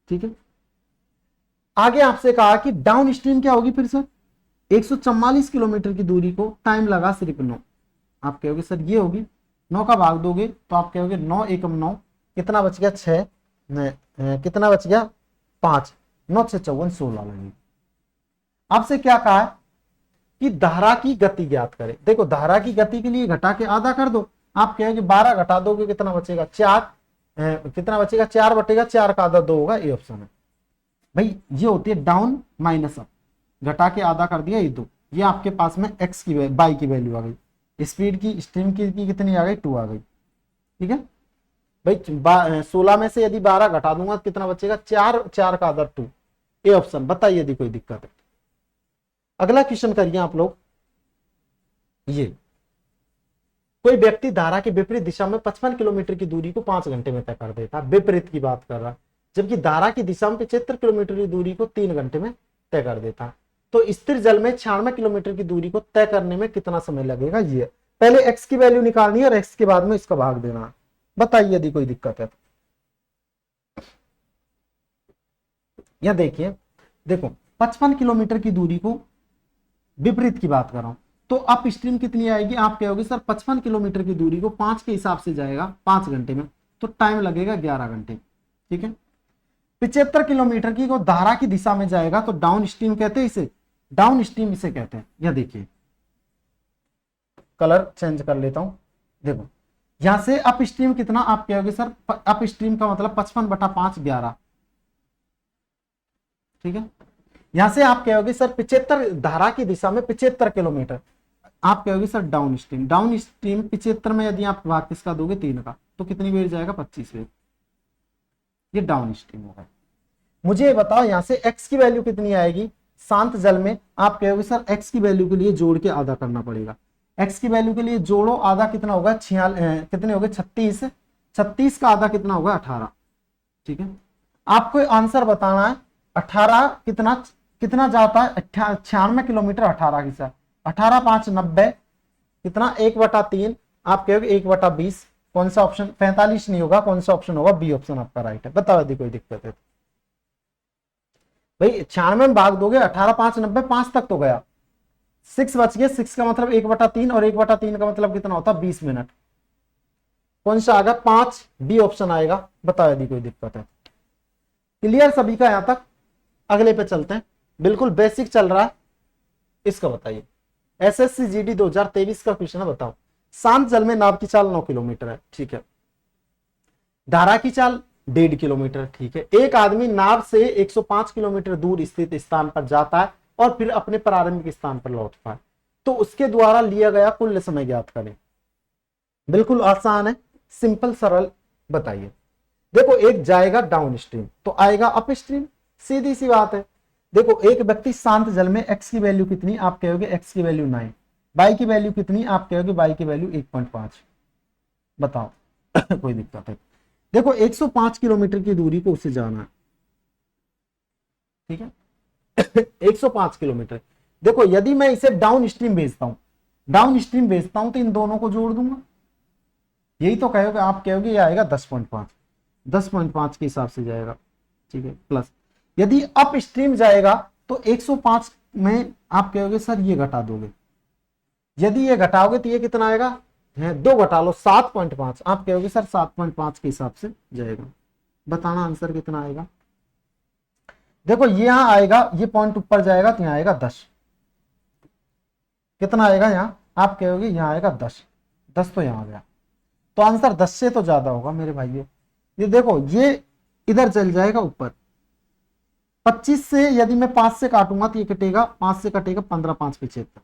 ठीक है। आगे आपसे कहा कि डाउन स्ट्रीम क्या होगी फिर सर, 144 किलोमीटर की दूरी को टाइम लगा सिर्फ 9, आप कहोगे सर ये होगी, 9 का भाग दोगे तो आप कहोगे 9 एकम 9, कितना बच गया 6, कितना बच गया 5, 9 6 54 16 लगेगी। आपसे क्या कहा है कि धारा की गति ज्ञात करें। देखो धारा की गति के लिए घटा के आधा कर दो, आप कहोगे 12 घटा दोगे कितना बचेगा 4, कितना बचेगा 4/4 का आधा 2 होगा, ये ऑप्शन है। भाई ये होती है डाउन माइनस अप, घटा के आधा कर दिया ये 2, ये आपके पास में एक्स की बाई की वैल्यू आ गई, स्पीड की स्ट्रीम की कितनी आ गई 2 आ गई, ठीक है। भाई 16 में से यदि 12 घटा दूंगा तो कितना बचेगा 4, 4 का आधा 2, ये ऑप्शन। बताइए यदि कोई दिक्कत है। अगला क्वेश्चन करिए आप लोग। ये कोई व्यक्ति धारा के विपरीत दिशा में 55 किलोमीटर की दूरी को 5 घंटे में तय कर देता, विपरीत की बात कर रहा, जबकि धारा की दिशा में 75 किलोमीटर की दूरी को 3 घंटे में तय कर देता। तो स्थिर जल में 96 किलोमीटर की दूरी को तय करने में कितना समय लगेगा। ये पहले एक्स की वैल्यू निकालनी है और एक्स के बाद में इसका भाग देना है। बताइए यदि कोई दिक्कत है। यह देखिए, देखो 55 किलोमीटर की दूरी को विपरीत की बात कर रहा हूं, तो अप स्ट्रीम कितनी आएगी, आप कहोगे सर 55 किलोमीटर की दूरी को 5 के हिसाब से जाएगा 5 घंटे में, तो टाइम लगेगा 11 घंटे, ठीक है। 75 किलोमीटर की को धारा की दिशा में जाएगा तो डाउन स्ट्रीम कहते हैं इसे, डाउन स्ट्रीम इसे कहते हैं। यह देखिए कलर चेंज कर लेता हूं, देखो यहां से अप स्ट्रीम कितना, आप कहोगे सर अप स्ट्रीम का मतलब 55/5 11, ठीक है। यहां से आप कहोगे सर 75 धारा की दिशा में 75 किलोमीटर, आप कहोगे sir down stream, down stream 75 में यदि आप भाग किसका दोगे 3 का, तो कितनी वेट जाएगा 25 वेट, ये डाउन स्ट्रीम होगा। मुझे ये बताओ यहां से एक्स की वैल्यू कितनी आएगी शांत जल में, आप कहोगे सर एक्स की वैल्यू के लिए जोड़ के आधा करना पड़ेगा। एक्स की वैल्यू के लिए जोड़ो, आधा कितना होगा कितने हो गए 36, 36 का आधा कितना होगा 18, ठीक है। आपको आंसर बताना है 18 कितना जाता है, 96 किलोमीटर 18 की साथ 18 5 90, कितना 1/3, आप कहोगे 1/20, कौन सा ऑप्शन 45 नहीं होगा, कौन सा ऑप्शन होगा, बी ऑप्शन आपका राइट है। बताओ यदि कोई दिक्कत है। भाई 96 में भाग दोगे 18 5 90, 5 तक तो गया, 6 बच गए, 6 का मतलब 1/3 और 1/3 का मतलब कितना होता है 20 मिनट, कौन सा आएगा 5, बी ऑप्शन आएगा। बताओ यदि कोई दिक्कत है। क्लियर सभी का यहां तक? अगले पे चलते हैं, बिल्कुल बेसिक चल रहा है, इसका बताइए। एसएससी जीडी 2023 का क्वेश्चन है, बताओ। शांत जल में नाव की चाल 9 किलोमीटर है, ठीक है। धारा की चाल 1.5 किलोमीटर, ठीक है। एक आदमी नाव से 105 किलोमीटर दूर स्थित स्थान पर जाता है और फिर अपने प्रारंभिक स्थान पर लौटता है, तो उसके द्वारा लिया गया कुल समय ज्ञात करें। बिल्कुल आसान है, सिंपल सरल। बताइए। देखो, एक जाएगा डाउन स्ट्रीम तो आएगा अप स्ट्रीम, सीधी सी बात है। देखो, एक व्यक्ति शांत जल में एक्स की वैल्यू कितनी, आप कहोगे एक्स की वैल्यू 9, वाई की वैल्यू कितनी, आप कहोगे वाई की वैल्यू 1.5। बताओ कोई दिक्कत है? देखो 105 किलोमीटर की दूरी को उसे जाना है, ठीक है 105 किलोमीटर। देखो, यदि मैं इसे डाउन स्ट्रीम भेजता हूं, डाउन स्ट्रीम भेजता हूं तो इन दोनों को जोड़ दूंगा, यही तो कहोगे, आप कहोगे ये आएगा 10.5, 10.5 के हिसाब से जाएगा, ठीक है। प्लस यदि अप स्ट्रीम जाएगा तो 105 में आप कहोगे सर ये घटा दोगे, यदि ये घटाओगे तो ये कितना आएगा, है 2 घटा लो 7.5, आप कहोगे सर 7.5 के हिसाब से जाएगा। बताना आंसर कितना आएगा। देखो ये यहां आएगा, ये पॉइंट ऊपर जाएगा तो यहां आएगा 10, कितना आएगा यहां, आप कहोगे यहां आएगा 10, 10 तो यहां आ गया, तो आंसर 10 से तो ज्यादा होगा मेरे भाइयों। ये देखो, ये इधर चल जाएगा ऊपर, 25 से यदि मैं 5 से काटूंगा तो ये कटेगा, 5 से कटेगा 15, 5 75,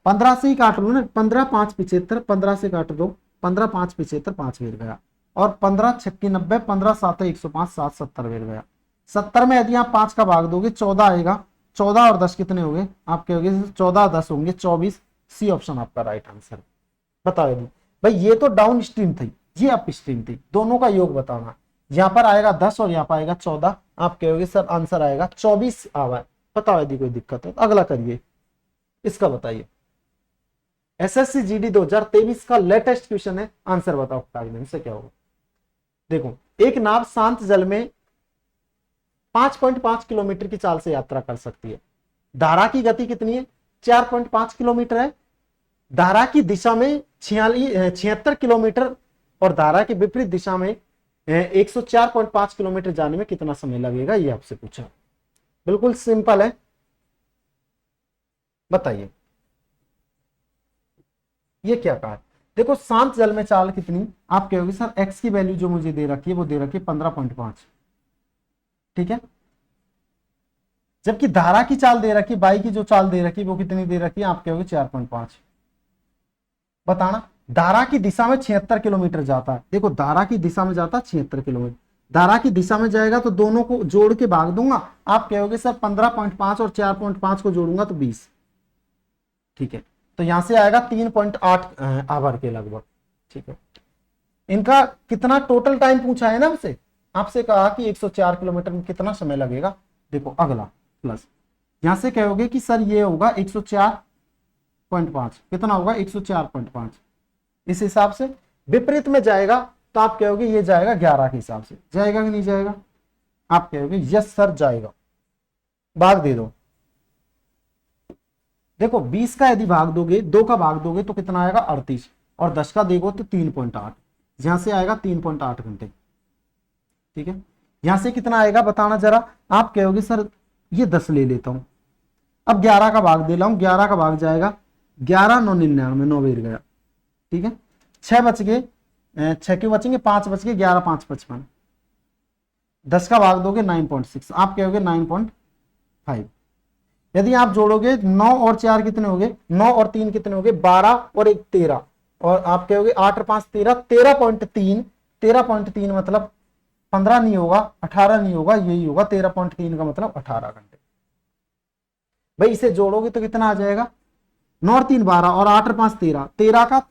15 से ही काट लो ना, 15 5 75, 15 से काट दो, 15 5 75, 5 गिर गया, और 15 छक्की 90, 15 7 105, 7 70 गिर गया। 70 में यदि आप 5 का भाग दोगे 14 आएगा, 14 और 10 कितने हो गए, आप कहोगे 14 10 होंगे 24, सी ऑप्शन आपका राइट आंसर। बताओ यदि भाई ये तो डाउन स्ट्रीम थी, ये अप स्ट्रीम थी, दोनों का योग बताना। यहां पर आएगा 10 और यहां पर आएगा 14, आप कहोगे सर आंसर आएगा 24 आवा। बताओ यदि कोई दिक्कत है तो अगला करिए, इसका बताइए। एसएससी जीडी 2023 का लेटेस्ट क्वेश्चन है, आंसर बताओ कागज से क्या होगा। देखो, एक नाव शांत जल में 5.5 किलोमीटर की चाल से यात्रा कर सकती है। धारा की गति कितनी है, 4.5 किलोमीटर है। धारा की दिशा में 76 किलोमीटर और धारा के विपरीत दिशा में 104.5 किलोमीटर जाने में कितना समय लगेगा, ये आपसे पूछा। बिल्कुल सिंपल है, बताइए ये क्या कहा। देखो, शांत जल में चाल कितनी, आप कहोगे सर एक्स की वैल्यू जो मुझे दे रखी है वो दे रखी है 15.5, ठीक है। जबकि धारा की चाल दे रखी, वाई की जो चाल दे रखी वो कितनी दे रखी है, आप कहोगे 4.5। बताना, धारा की दिशा में 76 किलोमीटर जाता है। देखो, धारा की दिशा में जाता है 76 किलोमीटर, धारा की दिशा में जाएगा तो दोनों को जोड़ के भाग दूंगा, आप कहोगे सर 15.5 और 4.5 को जोड़ूंगा तो 20, ठीक है। तो यहां से आएगा 3.8 आवर के लगभग, ठीक है। इनका कितना टोटल टाइम पूछा है ना हमसे, आपसे कहा कि 104 किलोमीटर में कितना समय लगेगा। देखो अगला प्लस, यहां से कहोगे कि सर ये होगा 104.5, कितना होगा 104.5, इस हिसाब से विपरीत में जाएगा तो आप कहोगे ये जाएगा 11 के हिसाब से, जाएगा कि नहीं जाएगा, आप कहोगे यस सर जाएगा, भाग दे दो। देखो 20 का यदि भाग दोगे, 2 का भाग दोगे तो कितना आएगा 38, और 10 का देखो तो 3.8, यहां से आएगा 3.8 घंटे, ठीक है। यहां से कितना आएगा बताना जरा, आप कहोगे सर ये 10 ले लेता हूं, अब 11 का भाग दे रहा हूं, 11 का भाग जाएगा 11 9 99, 9 गिर गया, ठीक है। 6 बच गए, 6 के बचेंगे, 5 बच गए, 11 5 55, 10 का भाग दोगे 9.6, आप कहोगे 9.5। यदि आप जोड़ोगे 9 और 4 कितने हो गए, 9 और 3 कितने हो गए 12 और 1 13, और आप कहोगे 8 और 5 13, 13.3, 13.3 मतलब 15 नहीं होगा, 18 नहीं होगा, यही होगा 13.3 का मतलब 18 घंटे। भाई इसे जोड़ोगे तो कितना आ जाएगा, 9 और 3 12 और 8 और 5 13, 13 का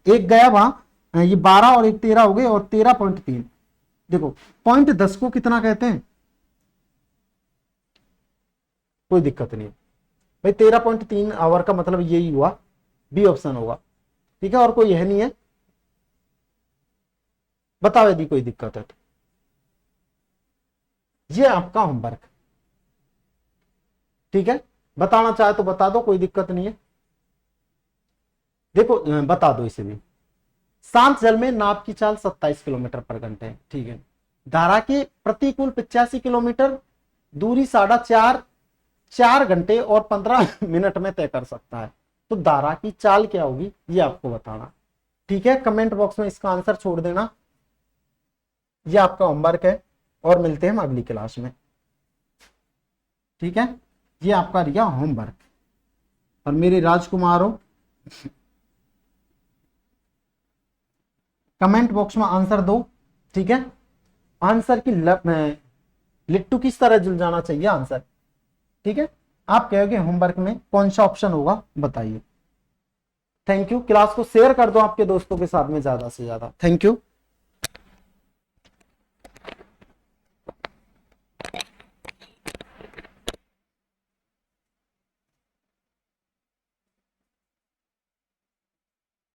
एक गया वहां, ये 12 और 1 13 हो गए, और 13.3। देखो 0.10 को कितना कहते हैं, कोई दिक्कत नहीं भाई, 13.3 आवर का मतलब यही हुआ, बी ऑप्शन होगा, ठीक है। और कोई यह नहीं है, बताओ यदि कोई दिक्कत है तो। ये आपका होमवर्क, ठीक है। बताना चाहे तो बता दो, कोई दिक्कत नहीं है। देखो बता दो इसे भी। शांत जल में नाव की चाल 27 किलोमीटर पर घंटे है, ठीक है। धारा के प्रतिकूल 85 किलोमीटर, दूरी 4.5 घंटे और 15 मिनट में तय कर सकता है। तो धारा की चाल क्या होगी ये आपको बताना, ठीक है। कमेंट बॉक्स में इसका आंसर छोड़ देना। ये आपका होमवर्क है और मिलते हैं हम अगली क्लास में, ठीक है। ये आपका रिया होमवर्क। और मेरे राजकुमारों, कमेंट बॉक्स में आंसर दो, ठीक है। आंसर की लिट्टू किस तरह जुल जाना चाहिए आंसर, ठीक है। आप कहोगे होमवर्क में कौन सा ऑप्शन होगा बताइए। Thank you. क्लास को शेयर कर दो आपके दोस्तों के साथ में ज्यादा से ज्यादा। Thank you.